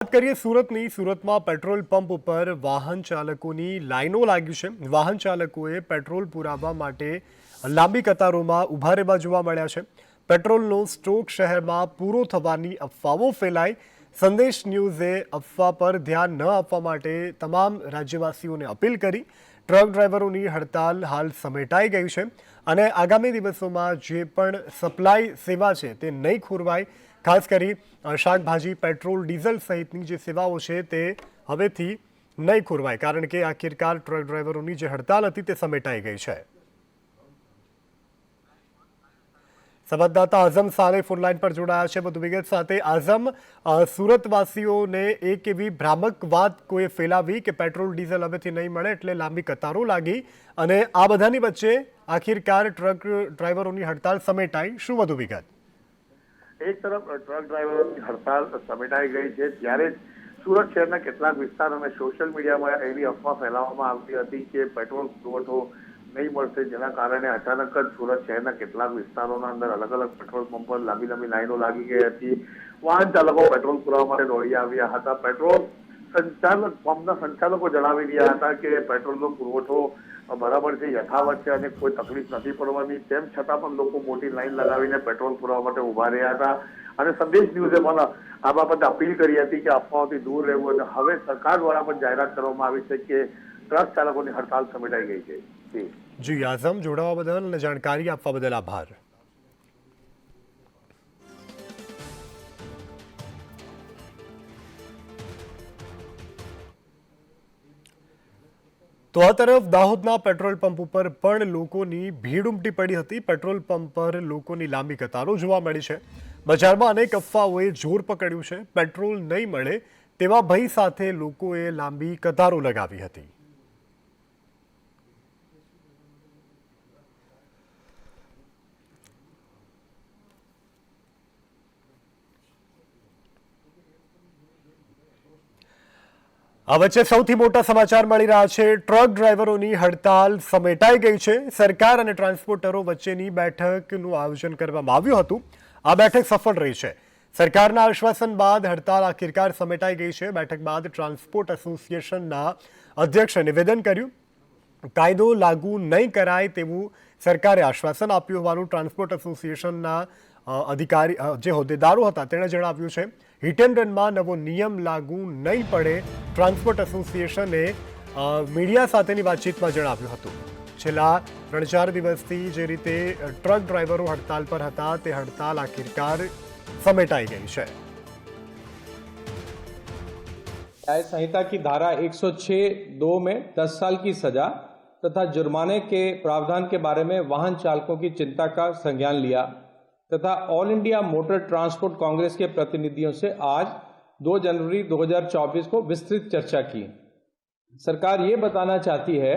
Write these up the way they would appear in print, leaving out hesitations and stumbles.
વાત કરીએ સુરતની. સુરતમાં પેટ્રોલ પંપ ઉપર વાહન ચાલકોની લાઈનો લાગી છે. વાહન ચાલકોએ પેટ્રોલ પુરાવવા માટે લાંબી કતારોમાં ઊભા રહેવા જોવા મળ્યા છે. પેટ્રોલનો સ્ટોક શહેરમાં પૂરો થવાની અફવાઓ ફેલાઈ. સંદેશ ન્યૂઝે અફવા પર ધ્યાન ન આપવા માટે તમામ રાજ્યવાસીઓને અપીલ કરી. ટ્રક ડ્રાઈવરોની હડતાલ હાલ સમેટાઈ ગઈ છે અને આગામી દિવસોમાં જે પણ સપ્લાય સેવા છે તે નહીં ખોરવાય. ખાસ કરી શાકભાજી, પેટ્રોલ, ડીઝલ સહિતની જે સેવાઓ છે તે હવેથી નહીં ખોરવાય, કારણ કે આખિરકાર ટ્રક ડ્રાઈવરોની જે હડતાલ હતી તે સમેટાઈ ગઈ છે. સંવાદદાતા આઝમ સાલે ફોનલાઈન પર જોડાયા છે વધુ વિગત સાથે. આઝમ, સુરતવાસીઓને એક એવી ભ્રામક વાત કોઈ ફેલાવી કે પેટ્રોલ ડીઝલ હવેથી નહીં મળે એટલે લાંબી કતારો લાગી, અને આ બધાની વચ્ચે આખિરકાર ટ્રક ડ્રાઈવરોની હડતાલ સમેટાઈ. શું વધુ વિગત? એક તરફ ટ્રક ડ્રાઈવરોની હડતાલ સમેટાઈ ગઈ છે, ત્યારે સુરત શહેરના કેટલાક વિસ્તાર અને સોશિયલ મીડિયામાં એવી અફવા ફેલાવવામાં આવતી હતી કે પેટ્રોલ પુરવઠો નહીં મળશે, જેના કારણે અચાનક જ સુરત શહેરના કેટલાક વિસ્તારોના અંદર અલગ અલગ પેટ્રોલ પંપ પર લાંબી લાઈનો લાગી ગઈ હતી. વાહન ચાલકો પેટ્રોલ પુરાવવા માટે દોડી આવ્યા હતા. પેટ્રોલ પંપના સંચાલકો જણાવી રહ્યા હતા કે પેટ્રોલનો પુરવઠો બરાબર છે, યથાવત છે અને કોઈ તકલીફ નથી પડવાની. તેમ છતાં પણ લોકો મોટી લાઈન લગાવીને પેટ્રોલ પુરાવવા માટે ઉભા રહ્યા હતા અને સંદેશ ન્યૂઝે પણ આ બાબતે અપીલ કરી હતી કે અફવાઓથી દૂર રહેવું. અને હવે સરકાર દ્વારા પણ જાહેરાત કરવામાં આવી છે કે ટ્રક ચાલકોની હડતાલ સમેટાઈ ગઈ છે. જી આઝમ, જોડાવા બદલ અને જાણકારી આપવા બદલ આભાર. તો આ તરફ દાહોદના પેટ્રોલ પંપ ઉપર પણ લોકોની ભીડ ઉમટી પડી હતી. પેટ્રોલ પંપ પર લોકોની લાંબી કતારો જોવા મળી છે. બજારમાં અનેક અફવાઓએ જોર પકડ્યું છે. પેટ્રોલ નહીં મળે તેવા ભય સાથે લોકોએ લાંબી કતારો લગાવી હતી. આ વચ્ચે સૌથી મોટા સમાચાર મળી રહ્યા છે. ટ્રક ડ્રાઈવરોની હડતાલ સમેટાઈ ગઈ છે. સરકાર અને ટ્રાન્સપોર્ટરો વચ્ચેની બેઠકનું આયોજન કરવામાં આવ્યું હતું. આ બેઠક સફળ રહી છે. સરકારના આશ્વાસન બાદ હડતાલ આખિરકાર સમેટાઈ ગઈ છે. બેઠક બાદ ટ્રાન્સપોર્ટ એસોસિએશનના અધ્યક્ષે નિવેદન કર્યું. કાયદો લાગુ નહીં કરાય તેવું સરકારે આશ્વાસન આપ્યું હોવાનું ટ્રાન્સપોર્ટ એસોસિએશનના અધિકારી જે હોદ્દેદારો હતા તેણે જણાવ્યું છે. હિટ એન્ડ રનમાં નવો નિયમ લાગુ નહીં પડે ટ્રાન્સપોર્ટ એસોસિએશને મીડિયા સાથેની વાતચીતમાં જણાવ્યું હતું. છેલ્લા 3-4 દિવસથી જે રીતે ટ્રક ડ્રાઈવરો હડતાલ પર હતા તે હડતાલ આખિરકાર समेटाई गई है. न्याय संहिता की धारा 106(2) में 10 साल की सजा तथा जुर्माने के प्रावधान के बारे में वाहन चालकों की चिंता का संज्ञान लिया तथा all India motor transport Congress के प्रतिनिधियों से आज 2 जनवरी 2024 को विस्तृत चर्चा की. सरकार ये बताना चाहती है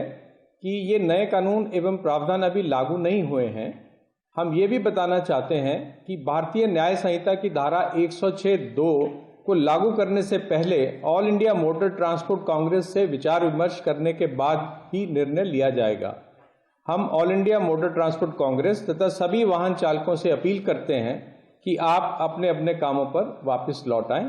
कि ये नए कानून एवं प्रावधान अभी लागू नहीं हुए हैं. हम ये भी बताना चाहते हैं कि भारतीय न्याय संहिता की धारा 106(2) को लागू करने से पहले all India motor transport Congress से विचार विमर्श करने के बाद ही निर्णय लिया जाएगा. हम all India motor transport Congress तथा सभी वाहन चालकों से अपील करते हैं कि आप अपने अपने कामों पर वापस लौट आएं.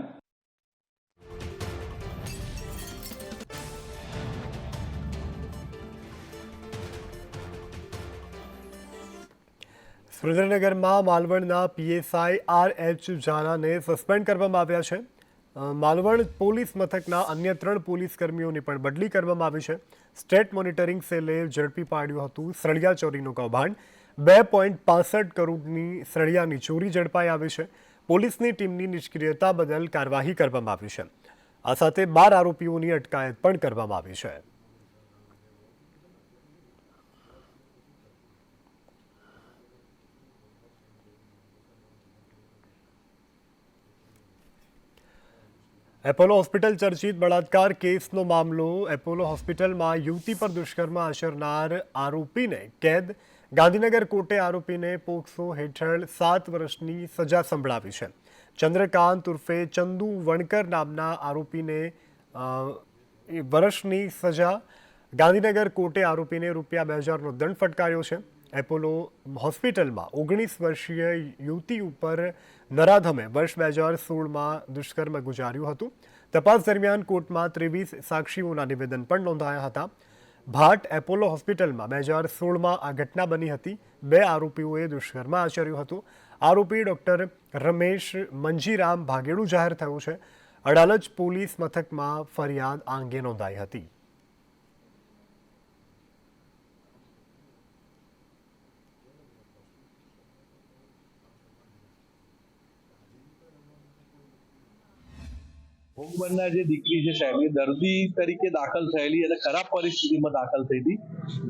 સુરેન્દ્રનગરમાં માલવણના પીએસઆઈ આર.એચ. ઝાલાને સસ્પેન્ડ કરવામાં આવ્યા છે. માલવણ પોલીસ મથકના અન્ય 3 પોલીસ કર્મીઓની પણ બદલી કરવામાં આવી છે. સ્ટેટ મોનિટરિંગ સેલે ઝડપી પાડ્યું હતું સળિયા ચોરીનું કૌભાંડ. 2.65 કરોડની સળિયાની ચોરી ઝડપાઈ આવી છે. પોલીસની ટીમની નિષ્ક્રિયતા બદલ કાર્યવાહી કરવામાં આવી છે. આ સાથે 12 આરોપીઓની અટકાયત પણ કરવામાં આવી છે. એપોલો હોસ્પિટલ ચર્ચિત બળાત્કાર કેસનો મામલો. એપોલો હોસ્પિટલમાં યુવતી પર દુષ્કર્મ આચરનાર આરોપીને કેદ. ગાંધીનગર કોર્ટે આરોપીને પોક્સો હેઠળ 7 વર્ષની સજા સંભળાવી છે. ચંદ્રકાંત ઉર્ફે ચંદુ વણકર નામના આરોપીને વર્ષની સજા. ગાંધીનગર કોર્ટે આરોપીને ₹2,000નો દંડ ફટકાર્યો છે. એપોલો હોસ્પિટલમાં 19 વર્ષીય યુવતી ઉપર નરાધમે વર્ષ 2016માં દુષ્કર્મ ગુજાર્યું હતું. તપાસ દરમિયાન કોર્ટમાં 23 સાક્ષીઓના નિવેદન પણ નોંધાયા હતા. ભાટ એપોલો હોસ્પિટલમાં 2016માં આ ઘટના બની હતી. 2 આરોપીઓએ દુષ્કર્મ આચર્યું હતું. આરોપી ડોક્ટર રમેશ મંજીરામ ભાગેડુ જાહેર થયો છે. અડાલજ પોલીસ મથકમાં ફરિયાદ આ અંગે નોંધાઈ હતી. ભોગ બનનાર જે દીકરી છે સાહેબ એ દર્દી તરીકે દાખલ થયેલી અને ખરાબ પરિસ્થિતિમાં દાખલ થઈ હતી.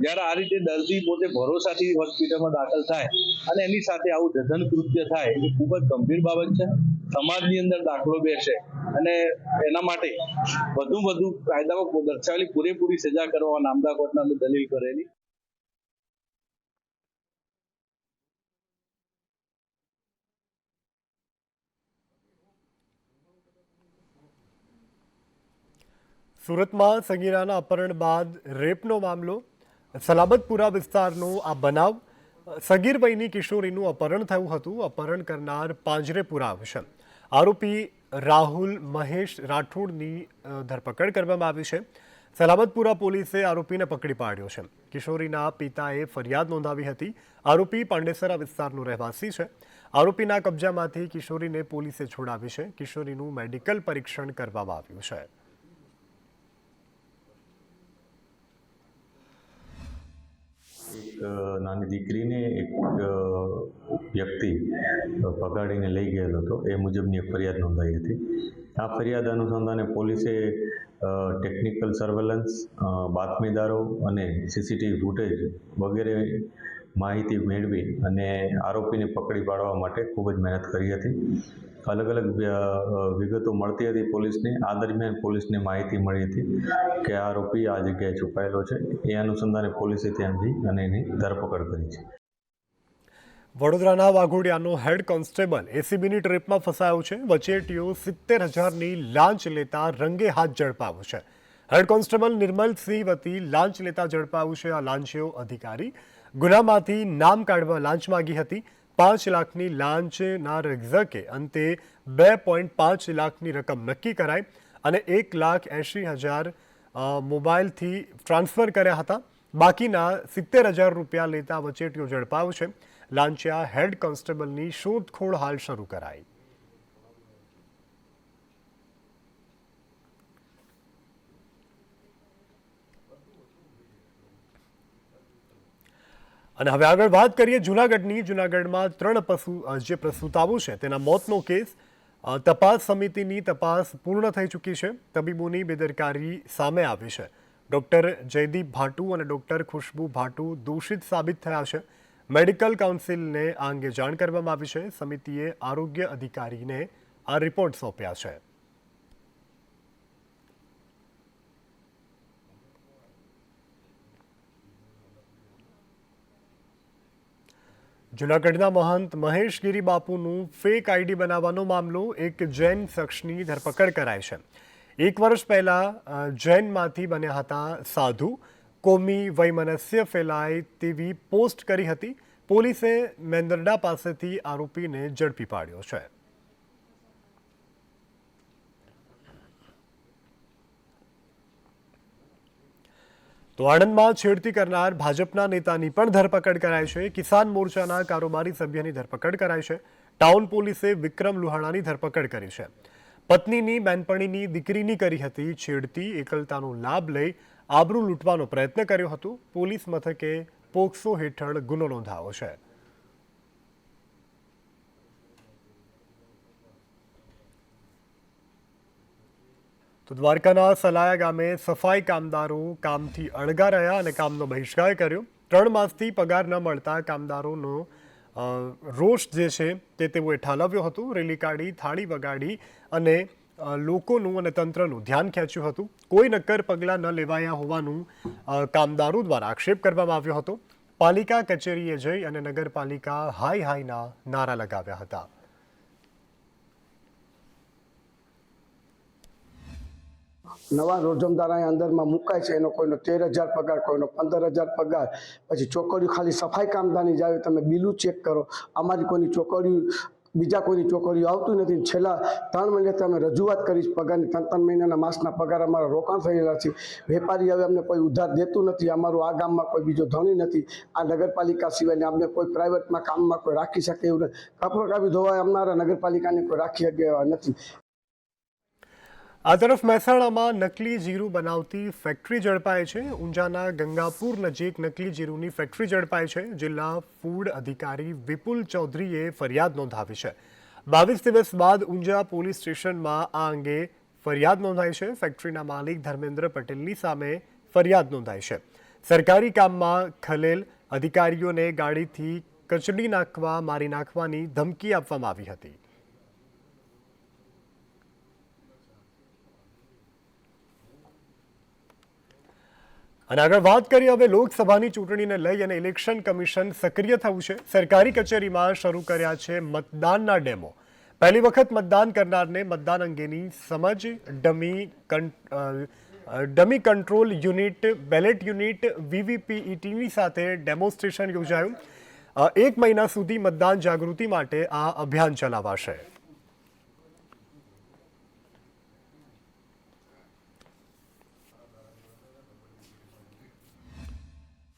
જ્યારે આ રીતે દર્દી પોતે ભરોસાથી હોસ્પિટલમાં દાખલ થાય અને એની સાથે આવું જધન કૃત્ય થાય એ ખૂબ જ ગંભીર બાબત છે. સમાજની અંદર દાખલો બેસે અને એના માટે વધુ કાયદામાં દર્શાવેલી પૂરેપૂરી સજા કરવા નામદા કોર્ટના અમે દલીલ કરેલી. સુરતમાં સગીરાના અપહરણ બાદ રેપનો મામલો. સલાબતપુરા વિસ્તારનો આ બનાવ. સગીર વયની કિશોરીનું અપહરણ થયું હતું. અપહરણ કરનાર પાંજરે પુરાવ છે. આરોપી રાહુલ મહેશ રાઠોડની ધરપકડ કરવામાં આવી છે. સલાબતપુરા પોલીસે આરોપીને પકડી પાડ્યો છે. કિશોરીના પિતાએ ફરિયાદ નોંધાવી હતી. આરોપી પાંડેસરા વિસ્તારનો રહેવાસી છે. આરોપીના કબજામાંથી કિશોરીને પોલીસે છોડાવી છે. કિશોરીનું મેડિકલ પરીક્ષણ કરવામાં આવ્યું છે. એક નાની દીકરીને એક વ્યક્તિ ભગાડીને લઈ ગયેલો હતો એ મુજબની એક ફરિયાદ નોંધાઈ હતી. આ ફરિયાદ અનુસંધાને પોલીસે ટેકનિકલ સર્વેલન્સ, બાતમીદારો અને સીસીટીવી ફૂટેજ વગેરે માહિતી મેળવી અને આરોપીને પકડી પાડવા માટે ખૂબ જ મહેનત કરી હતી. અલગ અલગ વિગતો મળતી હતી પોલીસને. આ દરમિયાન પોલીસને માહિતી મળી હતી કે આરોપી આ જગ્યાએ છુપાયેલો છે. એ અનુસંધાને પોલીસે ત્યાં જઈ અને એની ધરપકડ કરી છે. વડોદરાના વાઘોડિયાનો હેડ કોન્સ્ટેબલ એસીબીની ટ્રેપમાં ફસાયો છે. વચેટીઓ 70,000ની લાંચ લેતા રંગે હાથ ઝડપાયો છે. હેડ કોન્સ્ટેબલ નિર્મલસિંહ વતી લાંચ લેતા ઝડપાયું છે. આ લાંચીયો અધિકારી ગુનામાંથી નામ કાઢવા લાંચ માગી હતી. 5 લાખની લાંચના રકઝકે અંતે 2.5 લાખની રકમ નક્કી કરાઈ અને 1,80,000 મોબાઈલથી ટ્રાન્સફર કર્યા હતા. બાકીના 70,000 રૂપિયા લેતા વચેટીઓ ઝડપાયો છે. લાંચિયા હેડ કોન્સ્ટેબલની શોધખોળ હાલ શરૂ કરાઈ. અને હવે આગળ વાત કરીએ જૂનાગઢની. જૂનાગઢમાં 3 જે પ્રસૂતાઓ છે તેના મોતનો કેસ. તપાસ સમિતિની તપાસ પૂર્ણ થઈ ચૂકી છે. તબીબોની બેદરકારી સામે આવી છે. ડૉક્ટર જયદીપ ભાટુ અને ડૉક્ટર ખુશ્બુ ભાટુ દોષિત સાબિત થયા છે. મેડિકલ કાઉન્સિલને આ અંગે જાણ કરવામાં આવી છે. સમિતિએ આરોગ્ય અધિકારીને આ રિપોર્ટ સોંપ્યા છે. જૂનાગઢના મહંત મહેશગીરી બાપુનું ફેક આઈડી બનાવવાનો મામલો. એક જૈન શખ્સની ધરપકડ કરાઈ છે. 1 વર્ષ પહેલા જૈનમાંથી બન્યા હતા સાધુ. કોમી વૈમનસ્ય ફેલાય તેવી પોસ્ટ કરી હતી. પોલીસે મેંદરડા પાસેથી આરોપીને ઝડપી પાડ્યો છે. તો આણંદમાં છેડતી કરનાર ભાજપના નેતાની પણ ધરપકડ કરાઈ છે. કિસાન મોરચાના કારોબારી સભ્યની ધરપકડ કરાઈ છે. ટાઉન પોલીસે વિક્રમ લુહાણાની ધરપકડ કરી છે. પત્નીની બેનપણીની દીકરીની કરી હતી છેડતી. એકલતાનો લાભ લઈ આબરૂ લૂંટવાનો પ્રયત્ન કર્યો હતો. પોલીસ મથકે પોક્સો હેઠળ ગુનો નોંધાયો છે. તો દ્વારકાના સલાયા ગામે સફાઈ કામદારો કામથી અળગા રહ્યા અને કામનો બહિષ્કાર કર્યો. 3 માસથી પગાર ન મળતા કામદારોનો રોષ જે છે તે તેઓએ ઠાલવ્યો હતો. રેલી કાઢી, થાળી વગાડી અને લોકોનું અને તંત્રનું ધ્યાન ખેંચ્યું હતું. કોઈ નક્કર પગલાં ન લેવાયા હોવાનું કામદારો દ્વારા આક્ષેપ કરવામાં આવ્યો હતો. પાલિકા કચેરીએ જઈ અને નગરપાલિકા હાય હાયના નારા લગાવ્યા હતા. નવા રોજમદારા અંદરમાં મુકાય છે. એનો કોઈનો 13,000 પગાર, કોઈનો 15,000 પગાર. પછી ચોકડીઓ ખાલી સફાઈ કામદારની જાય તમે બિલું ચેક કરો. અમારી કોઈની ચોકડીઓ બીજા કોઈની ચોકડીઓ આવતું નથી. છેલ્લા 3 મહિનાથી અમે રજૂઆત કરી પગારની 3 મહિનાના માસના પગાર અમારા રોકાણ થયેલા છે. વેપારી હવે અમને કોઈ ઉધાર દેતું નથી. અમારું આ ગામમાં કોઈ બીજો ધણી નથી. આ નગરપાલિકા સિવાય અમને કોઈ પ્રાઇવેટમાં કામમાં કોઈ રાખી શકે એવું નથી. કપડો કાપી ધોવા અમારા નગરપાલિકાને કોઈ રાખી શકે એવા નથી. આ તરફ મહેસાણામાં નકલી જીરું બનાવતી ફેક્ટરી ઝડપાઈ છે. ઊંઝાના ગંગાપુર નજીક નકલી જીરુંની ફેક્ટરી ઝડપાઈ છે. જિલ્લા ફૂડ અધિકારી વિપુલ ચૌધરીએ ફરિયાદ નોંધાવી છે. 22 દિવસ બાદ ઊંઝા પોલીસ સ્ટેશનમાં આ અંગે ફરિયાદ નોંધાઈ છે. ફેક્ટરીના માલિક ધર્મેન્દ્ર પટેલની સામે ફરિયાદ નોંધાઈ છે. સરકારી કામમાં ખલેલ, અધિકારીઓને ગાડીથી કચડી નાખવા, મારી નાખવાની ધમકી આપવામાં આવી હતી. અને આગળ વાત કરીએ હવે લોકસભાની ચૂંટણીને લઈ અને ઇલેક્શન કમિશન સક્રિય થયું છે. સરકારી કચેરીમાં શરૂ કર્યા છે મતદાનના ડેમો. પહેલી વખત મતદાન કરનારને મતદાન અંગેની સમજ dummy control unit, ballot unit, વીવીપીઈટીની સાથે ડેમોન્સ્ટ્રેશન યોજાયું. 1 મહિના સુધી મતદાન જાગૃતિ માટે આ અભિયાન ચલાવાશે.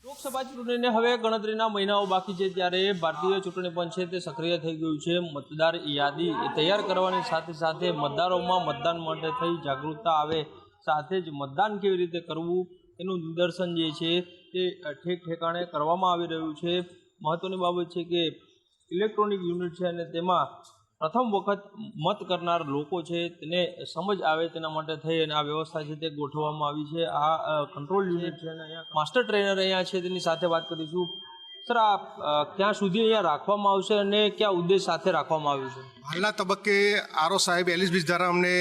લોકસભા ચૂંટણીને હવે ગણતરીના મહિનાઓ બાકી છે ત્યારે ભારતીય ચૂંટણી પંચ છે તે સક્રિય થઈ ગયું છે. મતદાર યાદી તૈયાર કરવાની સાથે સાથે મતદારોમાં મતદાન માટે થઈ જાગૃતતા આવે, સાથે જ મતદાન કેવી રીતે કરવું એનું નિદર્શન જે છે તે ઠેક ઠેકાણે કરવામાં આવી રહ્યું છે. મહત્વની બાબત છે કે ઇલેક્ટ્રોનિક યુનિટ છે અને તેમાં પ્રથમ વખત મત કરનાર લોકો છે તેને સમજ આવે તેના માટે થઈ અને આ વ્યવસ્થા છે તે ગોઠવવામાં આવી છે. આ કંટ્રોલ યુનિટ છે અને અહીંયા માસ્ટર ટ્રેનર અહીંયા છે તેની સાથે વાત કરીશું. સર, આ ક્યાં સુધી અહીંયા રાખવામાં આવશે અને કયા ઉદ્દેશ સાથે રાખવામાં આવ્યું છે? હાલના તબક્કે આરઓ સાહેબ એલિસ બીજ દ્વારા અમને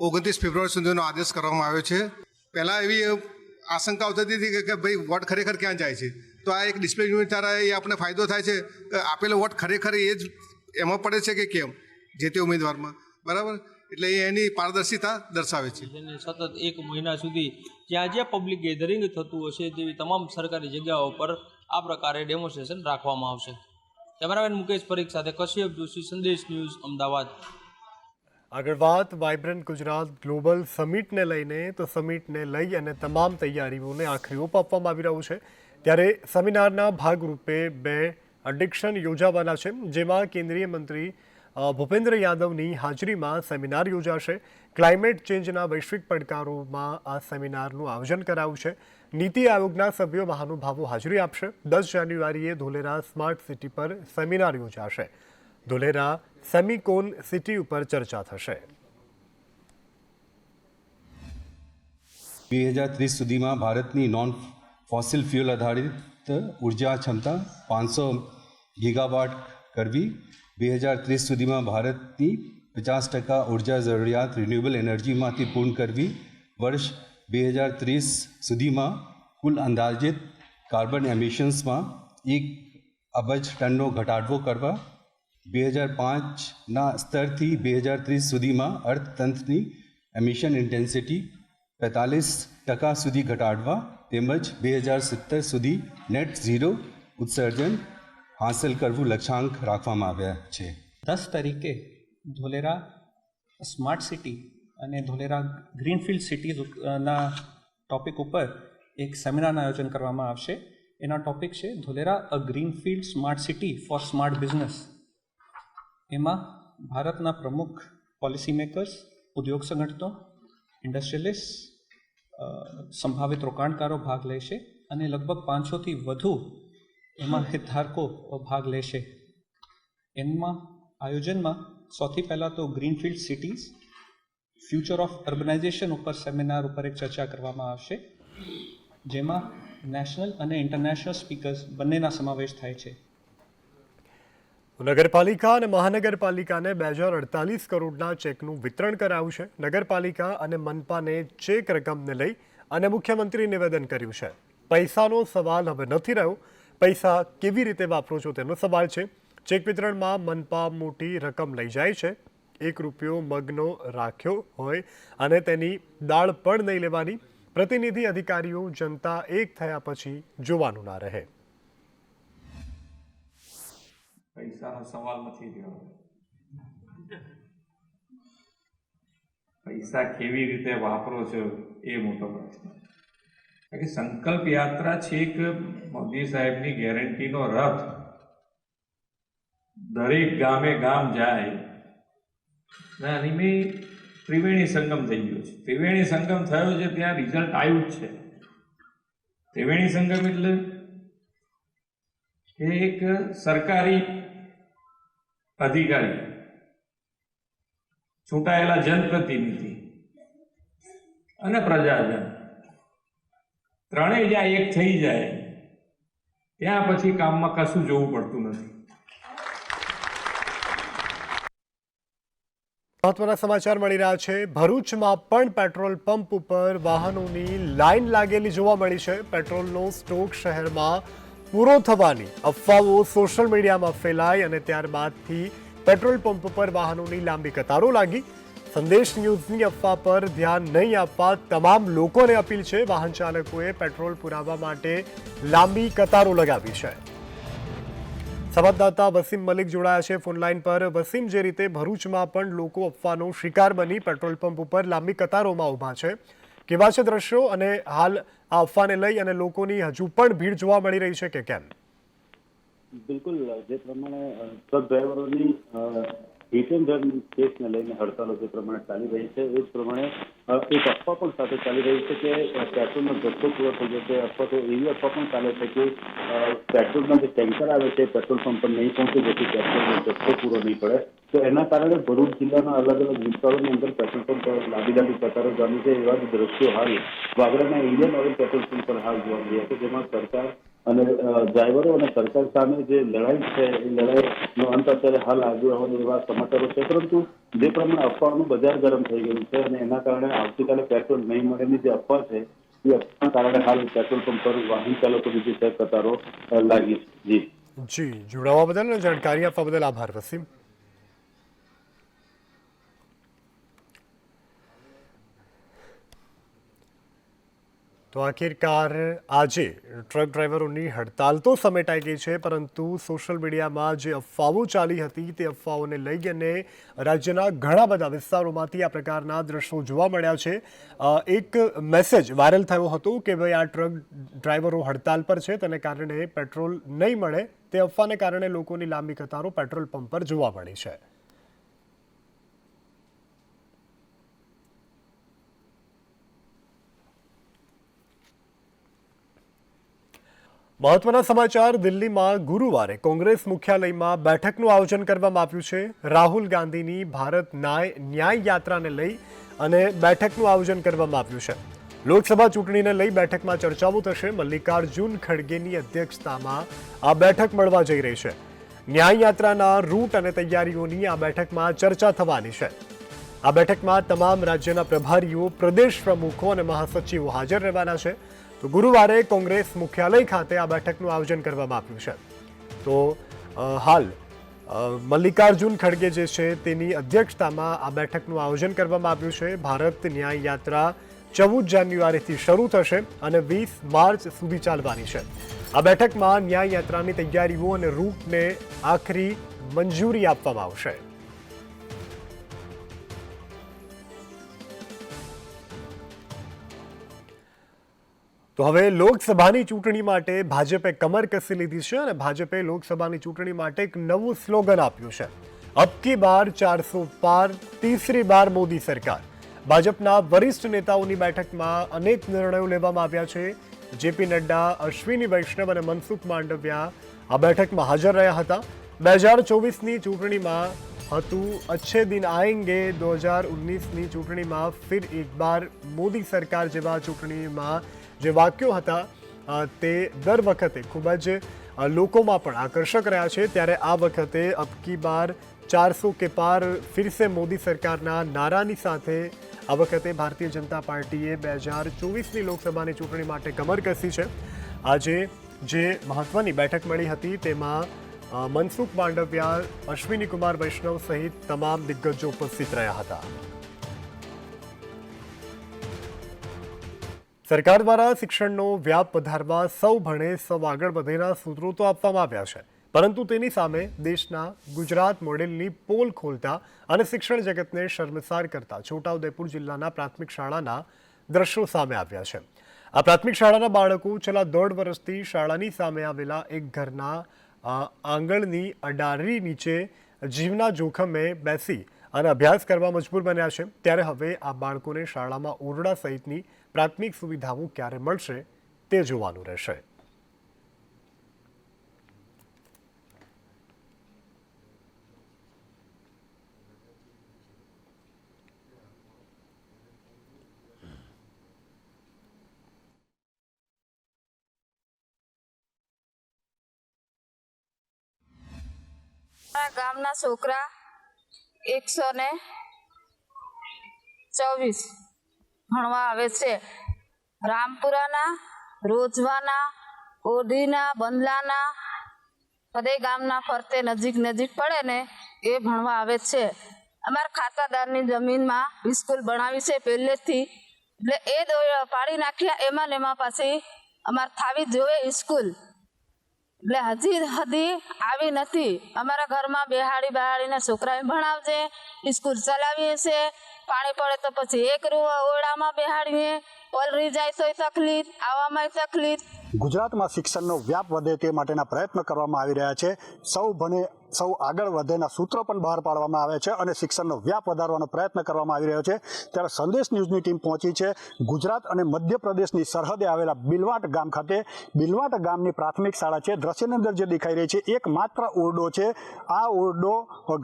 29 ફેબ્રુઆરી સુધીનો આદેશ કરવામાં આવ્યો છે. પહેલાં એવી આશંકાઓ થતી હતી કે ભાઈ વોટ ખરેખર ક્યાં જાય છે, તો આ એક ડિસ્પ્લે યુનિટ દ્વારા એ આપણે ફાયદો થાય છે કે આપેલો વોટ ખરેખર એ જ એમાં પડે છે કે કેમ જે તે ઉમેદવારમાં, બરાબર. એટલે એ એની પારદર્શિતા દર્શાવે છે. સતત 1 મહિના સુધી જ્યાં જ્યાં પબ્લિક ગેધરિંગ થતું હશે તેવી તમામ સરકારી જગ્યાઓ પર આ પ્રકારે ડેમોન્સ્ટ્રેશન રાખવામાં આવશે. કેમેરામેન મુકેશ પરીખ સાથે કશ્યપ જોશી, સંદેશ ન્યૂઝ, અમદાવાદ. આગળ વાત વાઇબ્રન્ટ ગુજરાત ગ્લોબલ સમિટને લઈને, તો સમિટને લઈ અને તમામ તૈયારીઓને આખરી ઓપ આપવામાં આવી રહ્યું છે. ત્યારે સેમિનારના ભાગરૂપે 2 અડિક્શન યોજાવાના છે, જેમાં કેન્દ્રીય મંત્રી ભૂપેન્દ્ર યાદવની હાજરીમાં સેમિનાર યોજાશે. ક્લાઇમેટ ચેન્જના વૈશ્વિક પડકારોમાં આ સેમિનારનું આયોજન કરાયું છે. નીતિ આયોગના સભ્યો, મહાનુભાવો હાજરી આપશે. 10 જાન્યુઆરીએ ધોલેરા સ્માર્ટ સિટી પર સેમિનાર યોજાશે. ધોલેરા સેમિકોન સિટી ઉપર ચર્ચા થશે. 2030 સુધીમાં ભારતની નોન ફોસિલ ફ્યુઅલ આધારિત ઉર્જા ક્ષમતા 500 ગીગાવાટ કરવી. 2030 સુધીમાં ભારતની 50% ઉર્જા જરૂરિયાત રિન્યુએબલ એનર્જીમાંથી પૂર્ણ કરવી. વર્ષ 2030 સુધીમાં કુલ અંદાજિત કાર્બન એમિશન્સમાં 1 અબજ ટનનો ઘટાડો કરવા. 2005ના સ્તરથી 2030 સુધીમાં અર્થતંત્રની એમિશન ઇન્ટેન્સિટી 45% સુધી ઘટાડવા, તેમજ 2070 સુધી નેટ ઝીરો ઉત્સર્જન હાંસલ કરવું લક્ષ્યાંક રાખવામાં આવ્યા છે. 10 તારીખે ધોલેરા સ્માર્ટ સિટી અને ધોલેરા ગ્રીનફિલ્ડ સિટીઝના ટોપિક ઉપર એક સેમિનારનું આયોજન કરવામાં આવશે. એના ટોપિક છે Dholera a greenfield smart city for smart business. એમાં ભારતના પ્રમુખ પોલિસી મેકર્સ, ઉદ્યોગ સંગઠનો, ઇન્ડસ્ટ્રીયલિસ્ટ, સંભવિત રોકાણકારો ભાગ લેશે અને લગભગ 500થી વધુ એમાં હિતધારકો ભાગ લેશે. એમાં આયોજનમાં સૌથી પહેલાં તો greenfield cities, future of urbanisation ઉપર સેમિનાર ઉપર એક ચર્ચા કરવામાં આવશે, જેમાં નેશનલ અને ઇન્ટરનેશનલ સ્પીકર્સ બંનેના સમાવેશ થાય છે. નગરપાલિકા અને મહાનગરપાલિકાને 2048 કરોડના ચેકનું વિતરણ કરાયું છે. નગરપાલિકા અને મનપાને ચેક રકમને લઈ અને મુખ્યમંત્રી નિવેદન કર્યું છે. પૈસાનો સવાલ હવે નથી રહ્યો, પૈસા કેવી રીતે વાપરો છો તેનો સવાલ છે. ચેક વિતરણમાં મનપા મોટી રકમ લઈ જાય છે. 1 રૂપિયો મગનો રાખ્યો હોય અને તેની દાળ પણ નહીં લેવાની. પ્રતિનિધિ અધિકારીઓ જનતા એક થયા પછી જોવાનું ના રહે. પૈસાનો સવાલ નથી રહ્યો. પૈસા કેવી રીતે વાપરો છો એ મોટો પ્રશ્ન. કારણ કે સંકલ્પ યાત્રા છેક મોદી સાહેબની ગેરંટીનો રથ દરેક ગામે ગામ જાય ને આની ત્રિવેણી સંગમ થઈ ગયો છે. ત્રિવેણી સંગમ થયો છે ત્યાં રિઝલ્ટ આવ્યું જ છે. ત્રિવેણી સંગમ એટલે કે એક સરકારી અધિકારી, ચૂંટાયેલા જનપ્રતિનિધિ અને પ્રજાજન ત્રણેય જ્યાં એક થઈ જાય ત્યાં પછી કામમાં કશું જોવું પડતું નથી. મહત્વના સમાચાર મળી રહ્યા છે. ભરૂચમાં પણ પેટ્રોલ પંપ ઉપર વાહનોની લાઇન લાગેલી જોવા મળી છે. પેટ્રોલનો સ્ટોક શહેરમાં પૂરો થવાની અફવાઓ સોશિયલ મીડિયામાં ફેલાઈ અને ત્યારબાદથી પેટ્રોલ પંપ પર વાહનોની લાંબી કતારો લાગી. સંદેશ ન્યૂઝની અફવા પર ધ્યાન નહીં આપવા તમામ લોકોને અપીલ છે. વાહન ચાલકોએ પેટ્રોલ પુરાવવા માટે લાંબી કતારો લગાવી છે. સંવાદદાતા વસીમ મલિક જોડાયા છે ફોનલાઈન પર. વસીમ, જે રીતે ભરૂચમાં પણ લોકો અફવાનો શિકાર બની પેટ્રોલ પંપ ઉપર લાંબી કતારોમાં ઊભા છે, કેવા છે દ્રશ્યો અને હાલ આ અફવાને લઈ અને લોકોની હજુ પણ ભીડ જોવા મળી રહી છે કે કેમ? બિલકુલ, જે પ્રમાણે ટ્રક ડ્રાઈવરોની હિટ એન્ડ રન કેસને લઈને હડતાલો જે પ્રમાણે ચાલી રહી છે એ જ પ્રમાણે એક અફવા પણ સાથે ચાલી રહી છે કે પેટ્રોલનો જથ્થો પૂરો થઈ જશે, અથવા તો એવી અફવા પણ ચાલે છે કે પેટ્રોલના જે ટેન્કર આવે છે પેટ્રોલ પંપ પર નહીં પહોંચે જેથી પેટ્રોલનો જથ્થો પૂરો નહીં પડે. તો એના કારણે ભરૂચ જિલ્લાના અલગ અલગ વિસ્તારોની અંદર પેટ્રોલ પંપ પર લાંબી કતારો જામી છે. એવા જ દ્રશ્યો હાલ વાગરાના ઇન્ડિયન ઓઇલ પેટ્રોલ પંપ પર હાલ જોવા મળ્યા છે, જેમાં સરકાર અને ડ્રાઈવરો અને સરકાર સામે જે લડાઈ છે એ લડાઈનો અંત અત્યારે હાલ આવ્યો હોવાના એવા સમાચારો છે. પરંતુ જે પ્રમાણે અફવાઓનું બજાર ગરમ થઈ ગયું છે અને એના કારણે આવતીકાલે પેટ્રોલ નહીં મળેની જે અફવા છે એ અફવાના કારણે હાલ પેટ્રોલ પંપ પર વાહન ચાલકોની જે કતારો લાગી છે. જી, જોડાવા બદલ અને જાણકારી આપવા બદલ આભાર વસીમ. તો આખિરકાર આજે ટ્રક ડ્રાઈવરોની હડતાલ તો સમેટાઈ ગઈ છે, પરંતુ સોશિયલ મીડિયામાં જે અફવાઓ ચાલી હતી તે અફવાઓને લઈ અને રાજ્યના ઘણા બધા વિસ્તારોમાંથી આ પ્રકારના દ્રશ્યો જોવા મળ્યા છે. એક મેસેજ વાયરલ થયો હતો કે ભાઈ આ ટ્રક ડ્રાઈવરો હડતાલ પર છે, તેને કારણે પેટ્રોલ નહીં મળે. તે અફવાને કારણે લોકોની લાંબી કતારો પેટ્રોલ પંપ પર જોવા મળી છે. મહત્વના સમાચાર. દિલ્હીમાં ગુરુવારે કોંગ્રેસ મુખ્યાલયમાં બેઠકનું આયોજન કરવામાં આવ્યું છે. રાહુલ ગાંધીની ભારત ન્યાય યાત્રાને લઈ અને બેઠકનું આયોજન કરવામાં આવ્યું છે. લોકસભા ચૂંટણીને લઈ બેઠકમાં ચર્ચાઓ થશે. મલ્લિકાર્જુન ખડગેની અધ્યક્ષતામાં આ બેઠક મળવા જઈ રહી છે. ન્યાય યાત્રાના રૂટ અને તૈયારીઓની આ બેઠકમાં ચર્ચા થવાની છે. આ બેઠકમાં તમામ રાજ્યના પ્રભારીઓ, પ્રદેશ પ્રમુખો અને મહાસચિવો હાજર રહેવાના છે. તો ગુરુવારે કોંગ્રેસ મુખ્યાલય ખાતે આ બેઠકનું આયોજન કરવામાં આવ્યું છે. તો હાલ મલ્લિકાર્જુન ખડગે જે છે તેની અધ્યક્ષતામાં આ બેઠકનું આયોજન કરવામાં આવ્યું છે. ભારત ન્યાય યાત્રા 14 જાન્યુઆરીથી શરૂ થશે અને 20 માર્ચ સુધી ચાલવાની છે. આ બેઠકમાં ન્યાય યાત્રાની તૈયારીઓ અને રૂટને આખરી મંજૂરી આપવામાં આવશે. તો હવે લોકસભાની ચૂંટણી માટે ભાજપે કમર કસી લીધી છે અને ભાજપે લોકસભાની ચૂંટણી માટે એક નવું સ્લોગન આપ્યું છે. અબ કી બાર 400 પાર, તીસરી બાર મોદી સરકાર. ભાજપના વરિષ્ઠ નેતાઓની બેઠકમાં અનેક નિર્ણયો લેવામાં આવ્યા છે. જેપી નડ્ડા, અશ્વિની વૈષ્ણવ અને મનસુખ માંડવિયા આ બેઠકમાં હાજર રહ્યા હતા. 2024ની ચૂંટણીમાં હતું અચ્છે દિન આએંગે, 2019ની ચૂંટણીમાં ફિર એક બાર મોદી સરકાર જેવા ચૂંટણીમાં જે વાક્યો હતા તે દર વખતે ખૂબ જ લોકોમાં પણ આકર્ષક રહ્યા છે. ત્યારે આ વખતે અબ કી બાર 400 કે પાર ફિર સે મોદી સરકારના નારાની સાથે આ વખતે ભારતીય જનતા પાર્ટીએ 2024ની લોકસભાની ચૂંટણી માટે કમર કસી છે. આજે જે મહત્વની બેઠક મળી હતી તેમાં મનસુખ માંડવિયા, અશ્વિની કુમાર વૈષ્ણવ સહિત તમામ દિગ્ગજો ઉપસ્થિત રહ્યા હતા. સરકાર દ્વારા શિક્ષણનો વ્યાપ વધારવા સૌ ભણે સૌ આગળ વધેના સૂત્રો તો આપવામાં આવ્યા છે, પરંતુ તેની સામે દેશના ગુજરાત મોડેલની પોલ ખોલતા અને શિક્ષણ જગતને શર્મસાર કરતા છોટાઉદેપુર જિલ્લાના પ્રાથમિક શાળાના દ્રશ્યો સામે આવ્યા છે. આ પ્રાથમિક શાળાના બાળકો છેલ્લા 1.5 વર્ષથી શાળાની સામે આવેલા એક ઘરના આંગણની અડારી નીચે જીવના જોખમે બેસી અને અભ્યાસ કરવા મજબૂર બન્યા છે. ત્યારે હવે આ બાળકોને શાળામાં ઓરડા સહિતની પ્રાથમિક સુવિધાઓ ક્યારે મળશે તે જોવાનું રહેશે. ગામના છોકરા 124 ભણવા આવે છે. રામપુરાના, રોજવાના, ઓઢીના, બંદલાના બધે ગામના ફરતે નજીક પડે ને એ ભણવા આવે છે. અમારા ખાતાદારની જમીનમાં સ્કૂલ બનાવી છે પહેલેથી, એટલે એ પાડી નાખ્યા. એમાં પાછી અમારે થાવી જોવે સ્કૂલ, એટલે હજી સુધી આવી નથી. અમારા ઘરમાં બેહાડીને છોકરાને ભણાવજે, સ્કૂલ ચલાવીએ છે. પાણી પડે તો પછી એક ઓરડામાં બેહાડીએ, પલરી જાય તોય તકલીફ, આવવામાં તકલીફ. ગુજરાતમાં શિક્ષણનો વ્યાપ વધે તે માટેના પ્રયત્ન કરવામાં આવી રહ્યા છે. સૌ ભણે સૌ આગળ વધેના સૂત્રો પણ બહાર પાડવામાં આવે છે અને શિક્ષણનો વ્યાપ વધારવાનો પ્રયત્ન કરવામાં આવી રહ્યો છે. ત્યારે સંદેશ ન્યૂઝની ટીમ પહોંચી છે ગુજરાત અને મધ્યપ્રદેશની સરહદે આવેલા બિલવાટ ગામ ખાતે. બિલવાટ ગામની પ્રાથમિક શાળા છે. દ્રશ્યની અંદર જે દેખાઈ રહી છે એક માત્ર ઓરડો છે. આ ઓરડો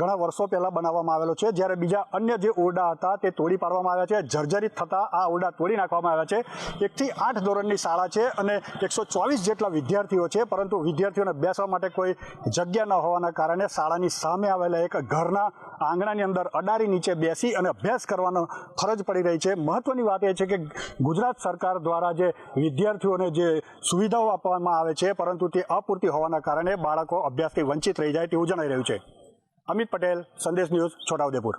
ઘણા વર્ષો પહેલા બનાવવામાં આવેલો છે, જ્યારે બીજા અન્ય જે ઓરડા હતા તે તોડી પાડવામાં આવ્યા છે. જર્જરિત થતા આ ઓરડા તોડી નાખવામાં આવ્યા છે. 1 થી 8 ધોરણની શાળા છે અને 124 જેટલા વિદ્યાર્થીઓ છે, પરંતુ વિદ્યાર્થીઓને બેસવા માટે કોઈ જગ્યા ન હોવાના કારણે શાળાની સામે આવેલા એક ઘરના આંગણાની અંદર અડારી નીચે બેસી અને અભ્યાસ કરવાનો ફરજ પડી રહી છે. મહત્વની વાત એ છે કે ગુજરાત સરકાર દ્વારા જે વિદ્યાર્થીઓને જે સુવિધાઓ આપવામાં આવે છે, પરંતુ તે અપૂરતી હોવાના કારણે બાળકો અભ્યાસથી વંચિત રહી જાય તેવું જણાઈ રહ્યું છે. અમિત પટેલ, સંદેશ ન્યૂઝ, છોટાઉદેપુર.